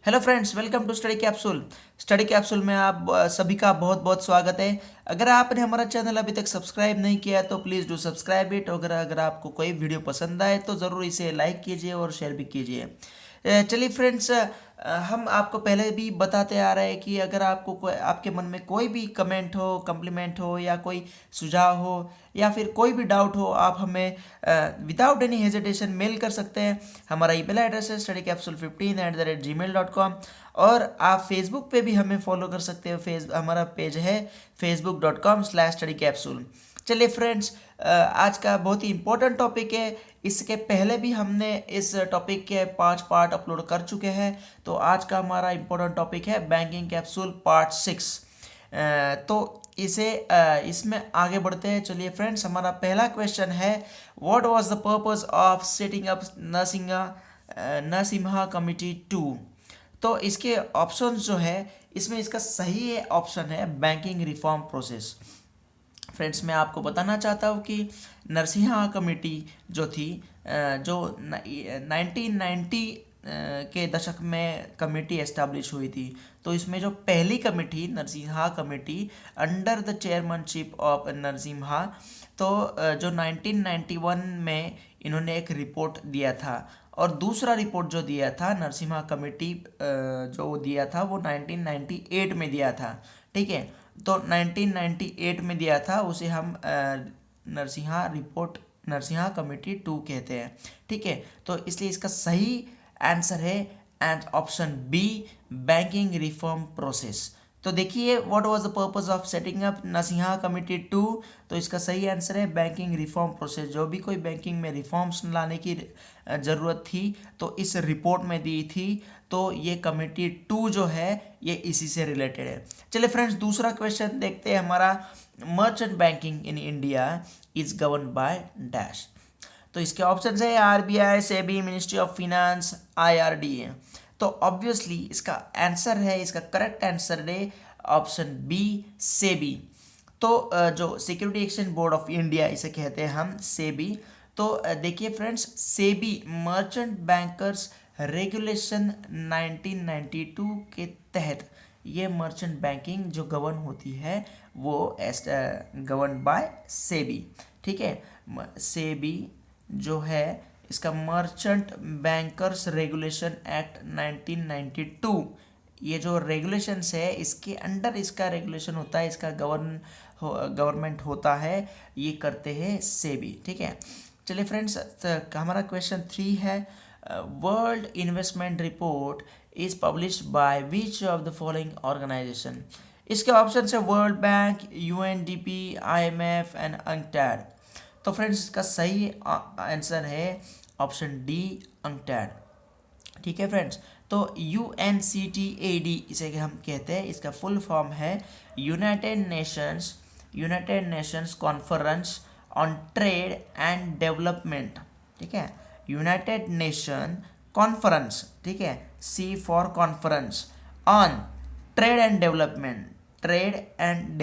Hello friends, welcome to study capsule. Study capsule में आप सभी का बहुत बहुत स्वागत है। अगर आपने हमारा चैनल अभी तक सब्सक्राइब नहीं किया तो प्लीज़ डू सब्सक्राइब इट। अगर आपको कोई वीडियो पसंद आए तो ज़रूर इसे लाइक कीजिए और शेयर भी कीजिए। चलिए फ्रेंड्स, हम आपको पहले भी बताते आ रहे हैं कि अगर आपके मन में कोई भी कमेंट हो, कम्प्लीमेंट हो या कोई सुझाव हो या फिर कोई भी डाउट हो, आप हमें विदाउट एनी हेजिटेशन मेल कर सकते हैं। हमारा ईमेल एड्रेस है studycapsule15@gmail.com। और आप फेसबुक पे भी हमें फॉलो कर सकते हो। हमारा पेज है facebook.com/studycapsule। चलिए फ्रेंड्स, आज का बहुत ही इम्पोर्टेंट टॉपिक है। इसके पहले भी हमने इस टॉपिक के 5 पार्ट अपलोड कर चुके हैं। तो आज का हमारा इम्पोर्टेंट टॉपिक है बैंकिंग कैप्सूल पार्ट 6। तो इसमें आगे बढ़ते हैं। चलिए फ्रेंड्स, हमारा पहला क्वेश्चन है, what was the purpose of setting up Narasimha committee 2। तो इसके ऑप्शंस जो है, इसमें इसका सही ऑप्शन है बैंकिंग रिफॉर्म प्रोसेस। फ्रेंड्स, मैं आपको बताना चाहता हूँ कि नरसिम्हा कमेटी जो थी, जो 1990 के दशक में कमेटी एस्टैब्लिश हुई थी। तो इसमें जो पहली committee Narasimha committee under the chairmanship of Narasimha, तो जो 1991 में इन्होंने एक रिपोर्ट दिया था। और दूसरा रिपोर्ट जो दिया था नरसिम्हा कमेटी, जो दिया था वो 1998 में दिया था। ठीक है, तो 1998 में दिया था, उसे हम नरसिम्हा कमेटी 2 कहते हैं। ठीक है, तो इसलिए इसका सही आंसर है and option B, banking reform process. तो देखिए, what was the purpose of setting up Narasimham committee 2। तो इसका सही आंसर है बैंकिंग रिफॉर्म प्रोसेस। जो भी कोई बैंकिंग में रिफॉर्म्स लाने की ज़रूरत थी तो इस रिपोर्ट में दी थी। तो ये कमेटी 2 जो है ये इसी से रिलेटेड है। चलिए फ्रेंड्स, दूसरा क्वेश्चन देखते हैं हमारा, merchant banking in India is govern by dash. तो इसके ऑप्शन है RBI, SEBI, ministry of finance, IRDA. तो ऑब्वियसली इसका आंसर है, इसका करेक्ट आंसर है ऑप्शन बी, सेबी। तो जो security exchange board of India इसे कहते हैं हम, सेबी। तो देखिए friends, SEBI merchant bankers regulation 1992 के तहत ये मर्चेंट बैंकिंग जो गवर्न होती है वो गवर्न बाय सेबी। ठीक है, सेबी जो है इसका मर्चेंट बैंकर्स रेगुलेशन एक्ट 1992, ये जो रेगुलेशंस है इसके अंडर इसका रेगुलेशन होता है, इसका गवर्नमेंट होता है, ये करते हैं सेबी। ठीक है, चलिए फ्रेंड्स, हमारा क्वेश्चन 3 है, world investment report is published by which of the following organisation. इसके ऑप्शन है world bank, UNDP, IMF and UNCTAD. तो फ्रेंड्स, इसका सही आंसर है ऑप्शन डी, अंक्टैड। ठीक है फ्रेंड्स, तो UNCTAD इसे हम कहते हैं, इसका फुल फॉर्म है United Nations conference on trade and development. ठीक है, यूनाइटेड नेशन कॉन्फ्रेंस, ठीक है, C for conference on trade and development, trade and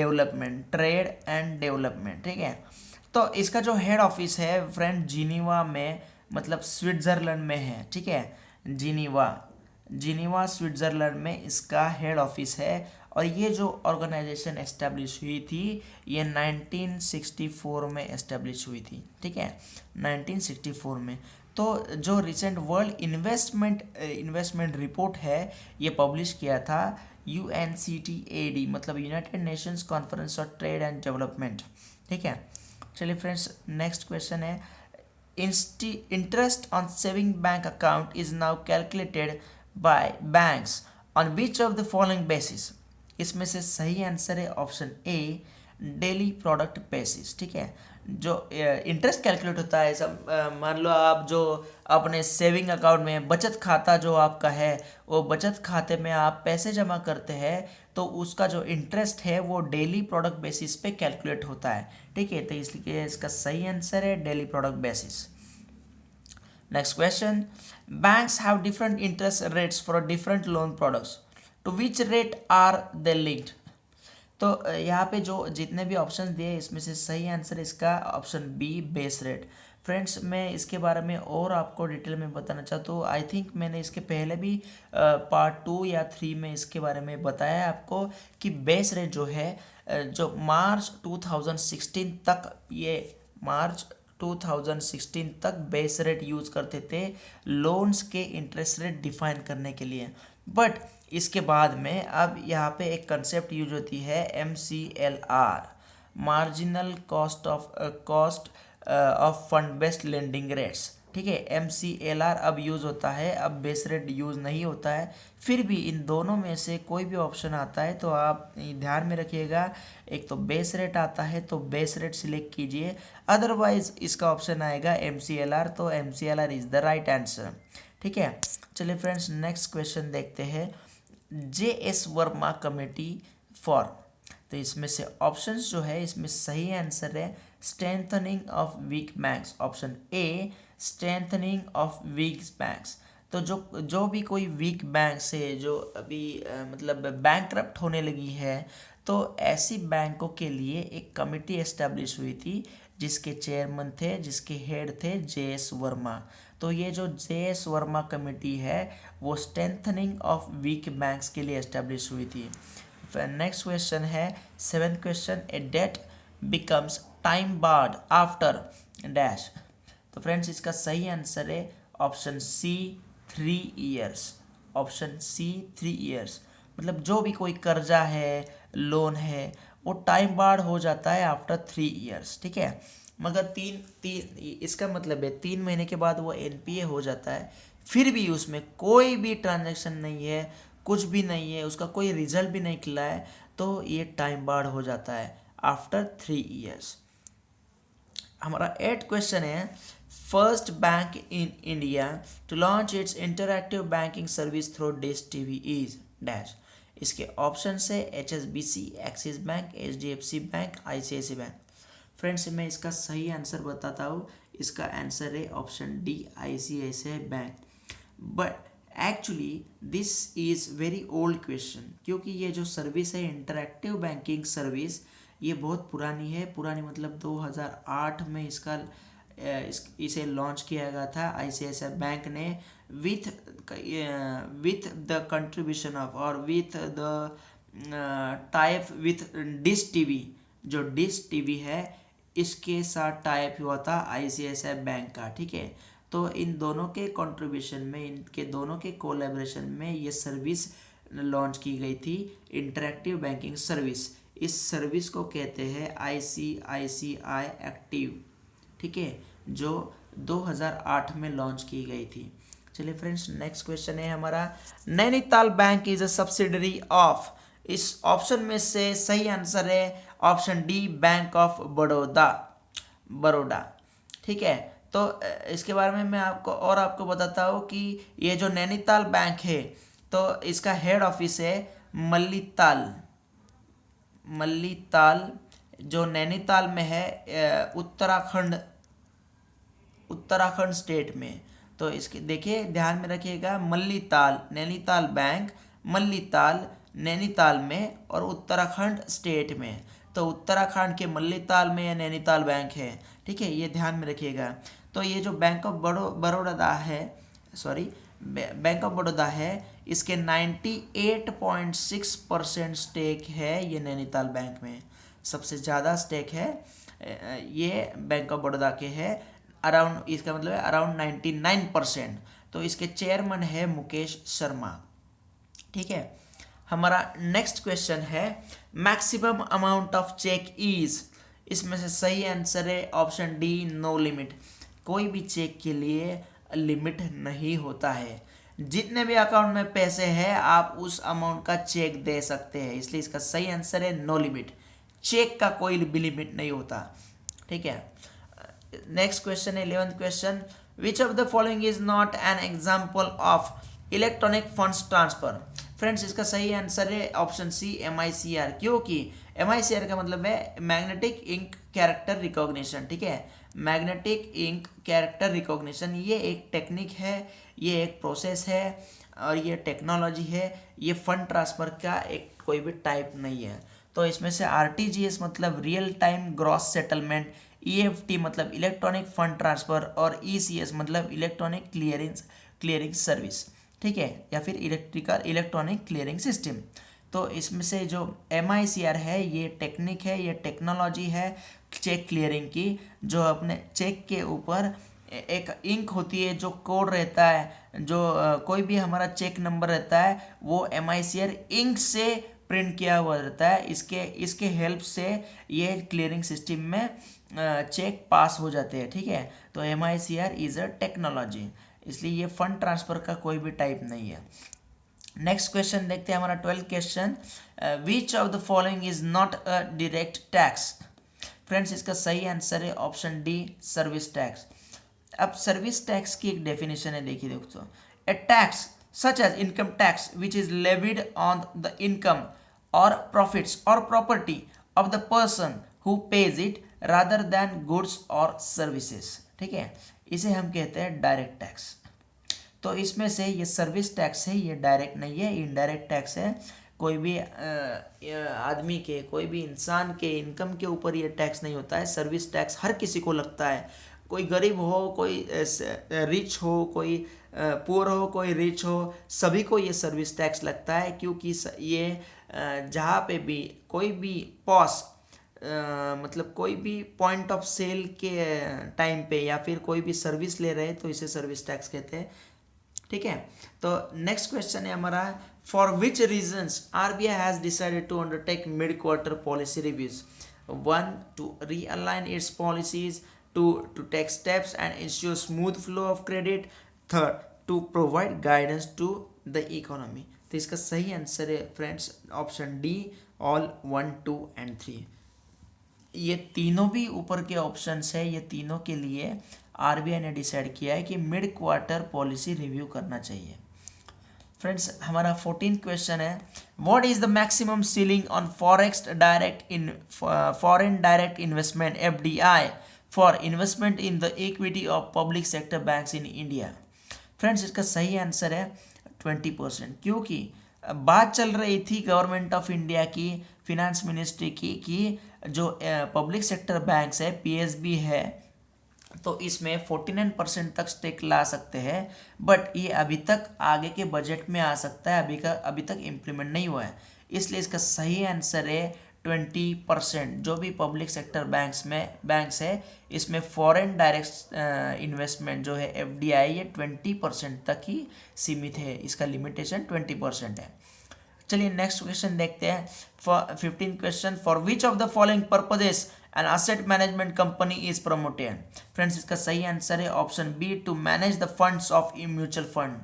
development. ठीक है, तो इसका जो हेड ऑफिस है फ्रेंड जिनीवा में, मतलब स्विट्जरलैंड में है। ठीक है, जिनीवा स्विट्जरलैंड में इसका हेड ऑफिस है। और ये जो ऑर्गेनाइजेशन एस्टेब्लिश हुई थी ये 1964 में एस्टेब्लिश हुई थी। ठीक है, 1964 में। तो जो रिसेंट वर्ल्ड इन्वेस्टमेंट रिपोर्ट है ये पब्लिश किया था UNCTAD, मतलब United Nations conference on trade and development. ठीक है, चलिए फ्रेंड्स, नेक्स्ट क्वेश्चन है, interest on saving bank account is now calculated by banks on which of the following basis। इसमें से सही आंसर है option A, daily product basis. ठीक है, जो इंटरेस्ट कैलकुलेट होता है, सब मान लो आप जो अपने सेविंग अकाउंट में, बचत खाता जो आपका है, वो बचत खाते में आप पैसे जमा करते हैं तो उसका जो इंटरेस्ट है वो डेली प्रोडक्ट बेसिस पे कैलकुलेट होता है। ठीक है, तो इसलिए इसका सही आंसर है daily product basis. Next question, banks have different interest rates for different loan products, to which rate are they linked. तो यहाँ पे जो जितने भी ऑप्शन दिए इसमें से सही आंसर इसका option B, base rate. Friends मैं इसके बारे में और आपको डिटेल में बताना चाहता हूँ। आई थिंक मैंने इसके पहले भी पार्ट 2 या 3 में इसके बारे में बताया है आपको कि बेस रेट जो है जो मार्च 2016 तक, ये मार्च 2016 तक बेस रेट यूज़ करते थे लोन्स के इंटरेस्ट रेट डिफाइन करने के लिए। बट इसके बाद में अब यहाँ पे एक कंसेप्ट यूज होती है MCLR, marginal cost of fund based lending rates. ठीक है, MCLR अब यूज़ होता है, अब बेस रेट यूज़ नहीं होता है। फिर भी इन दोनों में से कोई भी ऑप्शन आता है तो आप ध्यान में रखिएगा, एक तो बेस रेट आता है तो बेस रेट सिलेक्ट कीजिए, अदरवाइज इसका ऑप्शन आएगा MCLR, तो MCLR is the right answer. ठीक है, चलिए फ्रेंड्स नेक्स्ट क्वेश्चन देखते हैं। JS वर्मा कमेटी फॉर, तो इसमें से ऑप्शंस जो है इसमें सही आंसर है strengthening of weak banks, option A strengthening of weak banks. तो जो भी कोई वीक बैंक से जो अभी मतलब बैंकरप्ट होने लगी है, तो ऐसी बैंकों के लिए एक कमेटी एस्टेब्लिश हुई थी जिसके चेयरमैन थे, जिसके हेड थे JS वर्मा। तो ये जो JS वर्मा कमेटी है वो स्ट्रेंथनिंग ऑफ वीक बैंक्स के लिए एस्टेब्लिश हुई थी। नेक्स्ट क्वेश्चन है 7th question, a date becomes time barred after dash. तो फ्रेंड्स इसका सही आंसर है option C 3 years, option C 3 years. मतलब जो भी कोई कर्जा है, लोन है, वो टाइम बार्ड हो जाता है आफ्टर 3 ईयर्स। ठीक है, मगर इसका मतलब है 3 महीने के बाद वो NPA हो जाता है, फिर भी उसमें कोई भी ट्रांजैक्शन नहीं है, कुछ भी नहीं है, उसका कोई रिजल्ट भी नहीं निकला है, तो ये टाइम बार्ड हो जाता है आफ्टर 3 ईयर्स। हमारा 8th क्वेश्चन है, first bank in India to launch its interactive banking service through dish TV is dash. इसके ऑप्शन है HSBC, Axis bank, HDFC bank, ICICI bank. Friends मैं इसका सही आंसर बताता हूँ, इसका आंसर है option D ICICI bank. But actually this is very old question, क्योंकि ये जो सर्विस है इंटरैक्टिव बैंकिंग सर्विस, ये बहुत पुरानी है। पुरानी मतलब 2008 में इसे लॉन्च किया गया था ICICI बैंक ने विथ द कंट्रीब्यूशन ऑफ और with the type with dish TV. जो डिश टीवी है इसके साथ टाइप हुआ था ICICI बैंक का। ठीक है, तो इन दोनों के कंट्रीब्यूशन में, इनके दोनों के कोलैबोरेशन में ये सर्विस लॉन्च की गई थी, इंटरैक्टिव बैंकिंग सर्विस। इस सर्विस को कहते हैं ICICI एक्टिव। ठीक है, जो 2008 में लॉन्च की गई थी। चलिए फ्रेंड्स नेक्स्ट क्वेश्चन है हमारा, Nainital bank is a subsidiary of. इस ऑप्शन में से सही आंसर है option D bank of Baroda. ठीक है, तो इसके बारे में मैं आपको बताता हूँ कि ये जो नैनीताल बैंक है तो इसका हेड ऑफिस है मल्लीताल, जो नैनीताल में है उत्तराखंड स्टेट में। तो इसके देखिए ध्यान में रखिएगा, नैनीताल बैंक नैनीताल में और उत्तराखंड स्टेट में। तो उत्तराखंड के मल्लीताल में ये नैनीताल बैंक है। ठीक है, ये ध्यान में रखिएगा। तो ये जो बैंक ऑफ बड़ौदा है इसके 98.6% स्टेक है ये नैनीताल बैंक में। सबसे ज़्यादा स्टेक है ये बैंक ऑफ बड़ौदा के है, अराउंड, इसका मतलब है अराउंड 99%। तो इसके चेयरमैन है मुकेश शर्मा। ठीक है, हमारा नेक्स्ट क्वेश्चन है, maximum amount of cheque is. इसमें से सही आंसर है ऑप्शन डी नो लिमिट। कोई भी चेक के लिए लिमिट नहीं होता है, जितने भी अकाउंट में पैसे हैं आप उस अमाउंट का चेक दे सकते हैं, इसलिए इसका सही आंसर है नो लिमिट। चेक का कोई भी लिमिट नहीं होता। ठीक है, नेक्स्ट क्वेश्चन है 11th question, which of the following is not an example of electronic funds transfer. Friends इसका सही आंसर है ऑप्शन सी MICR, क्योंकि MICR का मतलब है मैग्नेटिक इंक कैरेक्टर रिकॉग्निशन। ठीक है, मैग्नेटिक इंक कैरेक्टर रिकॉग्निशन ये एक टेक्निक है, ये एक प्रोसेस है और ये टेक्नोलॉजी है। ये फंड ट्रांसफर का एक कोई भी टाइप नहीं है। तो इसमें से RTGS मतलब real time gross settlement, EFT मतलब इलेक्ट्रॉनिक फंड ट्रांसफ़र, और ECS मतलब इलेक्ट्रॉनिक क्लियरिंग सर्विस, ठीक है, या फिर इलेक्ट्रॉनिक क्लियरिंग सिस्टम। तो इसमें से जो MICR है ये टेक्निक है, ये टेक्नोलॉजी है चेक क्लियरिंग की, जो अपने चेक के ऊपर एक इंक होती है, जो कोड रहता है, जो कोई भी हमारा चेक नंबर रहता है वो MICR इंक से प्रिंट किया हुआ रहता है। इसके हेल्प से ये क्लियरिंग सिस्टम में चेक पास हो जाते हैं, ठीक है। तो MICR इज़ अ टेक्नोलॉजी, इसलिए ये फंड ट्रांसफ़र का कोई भी टाइप नहीं है। नेक्स्ट क्वेश्चन देखते हैं, हमारा 12th question, which of the following is not a direct tax. Friends इसका सही आंसर है ऑप्शन डी, सर्विस टैक्स। अब सर्विस टैक्स की एक डेफिनेशन है, देखिए दोस्तों, a tax such as income tax which is levied on the income or profits or property of the person who pays it rather than goods or services, ठीक है, इसे हम कहते हैं डायरेक्ट टैक्स। तो इसमें से ये सर्विस टैक्स है, ये डायरेक्ट नहीं है, इनडायरेक्ट टैक्स है। कोई भी आदमी के, कोई भी इंसान के इनकम के ऊपर ये टैक्स नहीं होता है। सर्विस टैक्स हर किसी को लगता है, कोई गरीब हो, कोई रिच हो, कोई पुअर हो, कोई रिच हो, सभी को ये सर्विस टैक्स लगता है, क्योंकि ये जहाँ पे भी कोई भी पॉस मतलब कोई भी पॉइंट ऑफ सेल के टाइम पे या फिर कोई भी सर्विस ले रहे हैं तो इसे सर्विस टैक्स कहते हैं, ठीक है। तो नेक्स्ट क्वेश्चन है हमारा, for which reasons RBI has decided to undertake mid quarter policy reviews. 1 to realign its policies, 2 to take steps and ensure smooth flow of credit, 3rd to provide guidance to the economy. तो इसका सही answer है friends option D, all 1, 2 and 3। ये तीनों भी ऊपर के options है, ये तीनों के लिए RBI ने डिसाइड किया है कि मिड क्वार्टर पॉलिसी रिव्यू करना चाहिए। फ्रेंड्स हमारा 14th क्वेश्चन है, what is the maximum ceiling on foreign direct investment FDI for investment in the equity of public sector banks in India. Friends इसका सही आंसर है 20%, क्योंकि बात चल रही थी गवर्नमेंट ऑफ इंडिया की, फिनेंस मिनिस्ट्री की, कि जो पब्लिक सेक्टर बैंक्स है, PSB है, तो इसमें 49% तक स्टेक ला सकते हैं, बट ये अभी तक आगे के बजट में आ सकता है, अभी तक इम्प्लीमेंट नहीं हुआ है। इसलिए इसका सही आंसर है 20%। जो भी पब्लिक सेक्टर बैंक्स है इसमें फॉरेन डायरेक्ट इन्वेस्टमेंट जो है FDI, ये 20% तक ही सीमित है, इसका लिमिटेशन 20% है। चलिए नेक्स्ट क्वेश्चन देखते हैं, 15th question, for which of the following purposes an asset management company is promoted. Friends इसका सही आंसर है option B, to manage the funds of mutual fund.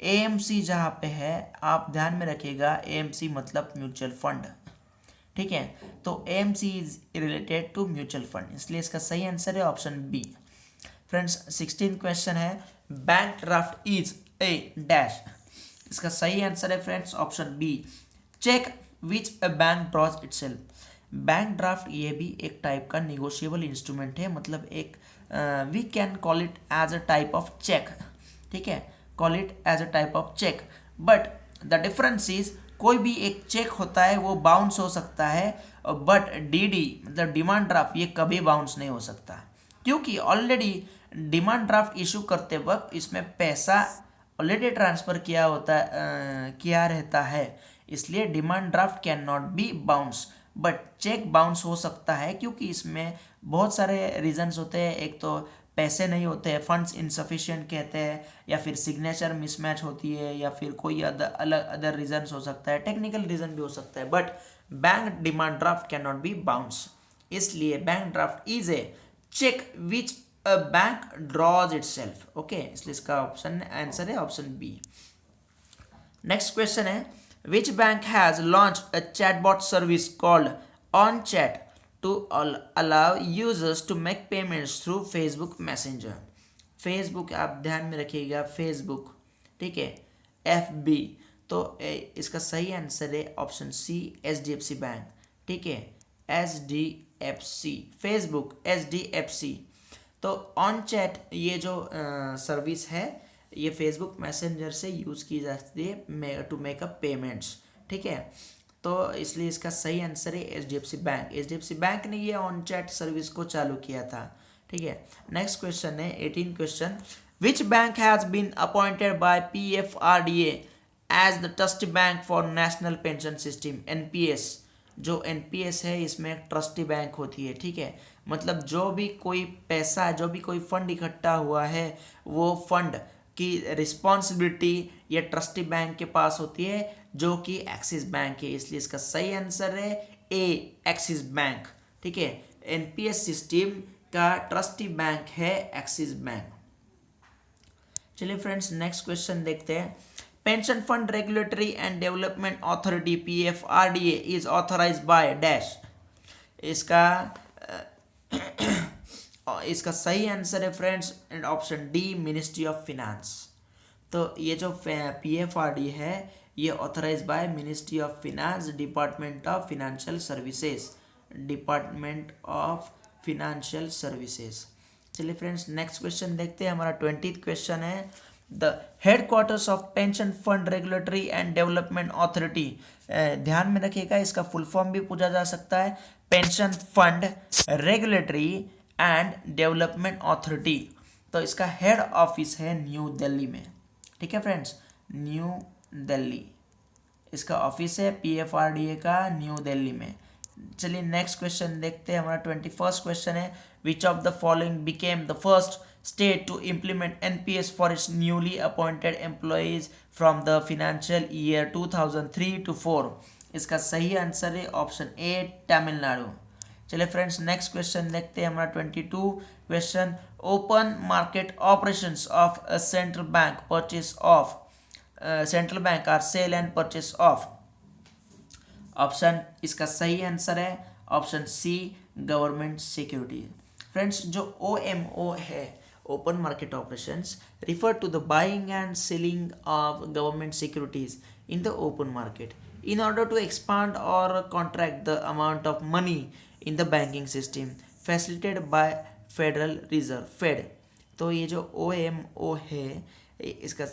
AMC जहाँ पे है आप ध्यान में रखिएगा, AMC मतलब म्यूचुअल फंड, ठीक है। तो AMC is related to mutual fund, इसलिए इसका सही आंसर है option B. Friends 16th question है, bank draft is a dash. इसका सही आंसर है friends option B, cheque which a bank draws itself. Bank draft ये भी एक टाइप का निगोशिएबल इंस्ट्रूमेंट है, मतलब एक we can call it as a type of cheque, ठीक है, call it as a type of cheque, but the difference is कोई भी एक चेक होता है वो बाउंस हो सकता है, बट DD मतलब डिमांड ड्राफ्ट ये कभी बाउंस नहीं हो सकता, क्योंकि ऑलरेडी डिमांड ड्राफ्ट इशू करते वक्त इसमें पैसा ऑलरेडी ट्रांसफ़र किया रहता है, इसलिए demand draft can not be bounce, but cheque bounce हो सकता है, क्योंकि इसमें बहुत सारे रीजंस होते हैं। एक तो पैसे नहीं होते हैं, फंड्स इनसफिशिएंट कहते हैं, या फिर सिग्नेचर मिसमैच होती है, या फिर कोई अदर रीजंस हो सकता है, टेक्निकल रीजन भी हो सकता है, but bank demand draft can not be bounce. इसलिए bank draft is a cheque which a bank draws itself, okay, इसलिए इसका ऑप्शन आंसर है ऑप्शन बी। नेक्स्ट क्वेश्चन है, which bank has launched a chatbot service called OnChat to allow users to make payments through Facebook Messenger। Facebook आप ध्यान में रखिएगा, Facebook, ठीक है, FB, तो इसका सही आंसर है ऑप्शन सी, HDFC बैंक, ठीक है, HDFC, Facebook HDFC। तो OnChat ये जो सर्विस है ये फेसबुक मैसेंजर से यूज़ की जाती है टू मेक अप पेमेंट्स, ठीक है। तो इसलिए इसका सही आंसर है HDFC बैंक। HDFC बैंक ने ये ऑन चैट सर्विस को चालू किया था। ठीक है, नेक्स्ट क्वेश्चन है 18 question. Which bank has been appointed by PFRDA as the trustee bank for national pension system NPS। जो NPS है इसमें एक ट्रस्टी बैंक होती है। ठीक है, मतलब जो भी कोई पैसा, जो भी कोई फंड इकट्ठा हुआ है वो फंड की रिस्पॉन्सिबिलिटी ये ट्रस्टी बैंक के पास होती है, जो कि एक्सिस बैंक है। इसलिए इसका सही आंसर है ए, एक्सिस बैंक। ठीक है, NPS सिस्टम का ट्रस्टी बैंक है एक्सिस बैंक। चलिए फ्रेंड्स, नेक्स्ट क्वेश्चन देखते हैं। Pension fund regulatory and development authority PFRDA is authorised by dash. इसका सही आंसर है friends and option D, ministry of finance. तो ये जो PFRDA है ये authorise by ministry of finance, department of financial services, department of financial services. चलिए friends, next question देखते हैं। हमारा 20th क्वेश्चन है, the headquarters of pension fund regulatory and development authority. ध्यान में रखिएगा, इसका फुल फॉर्म भी पूछा जा सकता है, pension fund regulatory and development authority. तो इसका हेड ऑफिस है न्यू दिल्ली में। ठीक है फ्रेंड्स, न्यू दिल्ली इसका ऑफिस है PFRDA का, न्यू दिल्ली में। चलिए नेक्स्ट क्वेश्चन देखते हैं। हमारा 21st क्वेश्चन है, which of the following became the first state to implement NPS for its newly appointed employees from the financial year 2003 to 4। इसका सही आंसर है ऑप्शन ए, तमिलनाडु। चलिए फ्रेंड्स, नेक्स्ट क्वेश्चन देखते हैं। हमारा 22 question, open market operations of central bank purchase of central bank or sale and purchase of. Option इसका सही answer है option C, government security. Friends, जो OMO है, open market operations, refer to the buying and selling of government securities in the open market in order to expand or contract the amount of money in the banking system facilitated by Federal Reserve Fed। तो ये जो OMO है इसका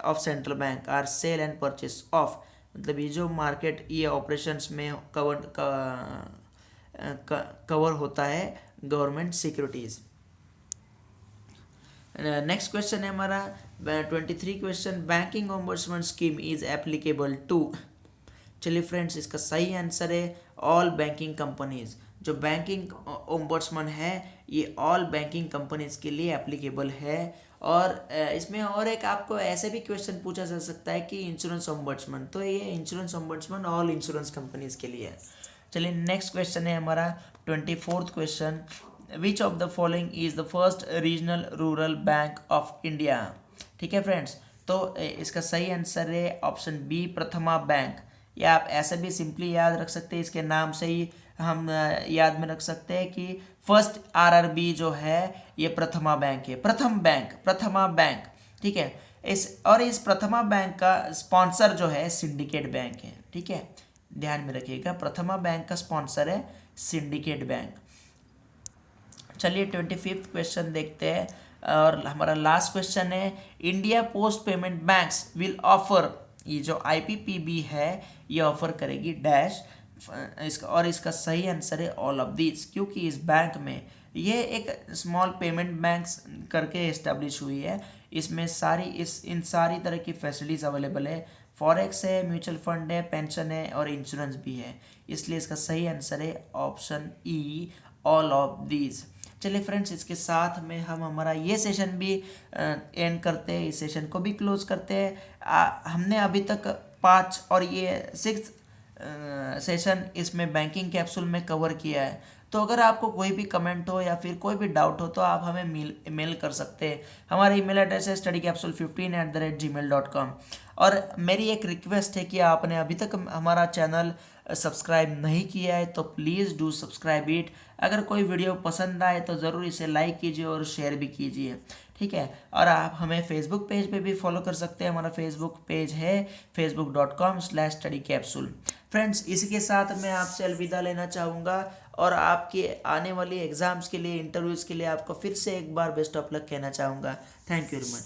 of central bank or sale and purchase of, मतलब ये जो market ये operations में कवर होता है गवर्नमेंट सिक्योरिटीज। नेक्स्ट क्वेश्चन है हमारा 23 question, banking ombudsman scheme is applicable to. चलिए फ्रेंड्स, इसका सही आंसर है ऑल बैंकिंग कंपनीज। जो बैंकिंग ओम्बड्समैन है ये ऑल बैंकिंग कंपनीज के लिए एप्लीकेबल है। और इसमें और एक आपको ऐसे भी क्वेश्चन पूछा जा सकता है कि इंश्योरेंस ओम्बड्समैन, तो ये insurance ombudsman all insurance companies के लिए है। चलिए नेक्स्ट क्वेश्चन है हमारा 24th question, which of the following is the first regional rural bank of India. ठीक है फ्रेंड्स, तो इसका सही आंसर है ऑप्शन बी, प्रथमा बैंक। या आप ऐसे भी सिंपली याद रख सकते हैं, इसके नाम से ही हम याद में रख सकते हैं कि फर्स्ट RRB जो है ये प्रथमा बैंक है, प्रथम बैंक, प्रथमा बैंक। ठीक है, इस प्रथमा बैंक का स्पॉन्सर जो है सिंडिकेट बैंक है। ठीक है, ध्यान में रखिएगा, प्रथमा बैंक का स्पॉन्सर है सिंडिकेट बैंक। चलिए 25th क्वेश्चन देखते हैं और हमारा लास्ट क्वेश्चन है, India post payment banks will offer, ये जो IPPB है ये ऑफर करेगी डैश। इसका सही आंसर है ऑल ऑफ दिस, क्योंकि इस बैंक में ये एक स्मॉल पेमेंट बैंक्स करके इस्टेब्लिश हुई है। इसमें इन सारी तरह की फैसिलिटीज़ अवेलेबल है, फॉरेक्स है, म्यूचुअल फंड है, पेंशन है और इंश्योरेंस भी है। इसलिए इसका सही आंसर है option E, all of these. चलिए फ्रेंड्स, इसके साथ में हम हमारा ये सेशन भी एंड करते हैं, इस सेशन को भी क्लोज करते हैं। हमने अभी तक 5 और ये 6th सेशन इसमें बैंकिंग कैप्सूल में कवर किया है। तो अगर आपको कोई भी कमेंट हो या फिर कोई भी डाउट हो तो आप हमें मेल कर सकते हैं। हमारा ईमेल एड्रेस है studycapsule15@gmail.com। और मेरी एक रिक्वेस्ट है कि आपने अभी तक हमारा चैनल सब्सक्राइब नहीं किया है तो प्लीज़ डू सब्सक्राइब इट। अगर कोई वीडियो पसंद आए तो ज़रूर इसे लाइक कीजिए और शेयर भी कीजिए। ठीक है, और आप हमें फेसबुक पेज पे भी फॉलो कर सकते हैं। हमारा फेसबुक पेज है facebook.com/studycapsule। फ्रेंड्स, इसी के साथ मैं आपसे अलविदा लेना चाहूँगा और आपके आने वाली एग्ज़ाम्स के लिए, इंटरव्यूज़ के लिए आपको फिर से एक बार बेस्ट ऑफ लक कहना चाहूँगा। Thank you very much.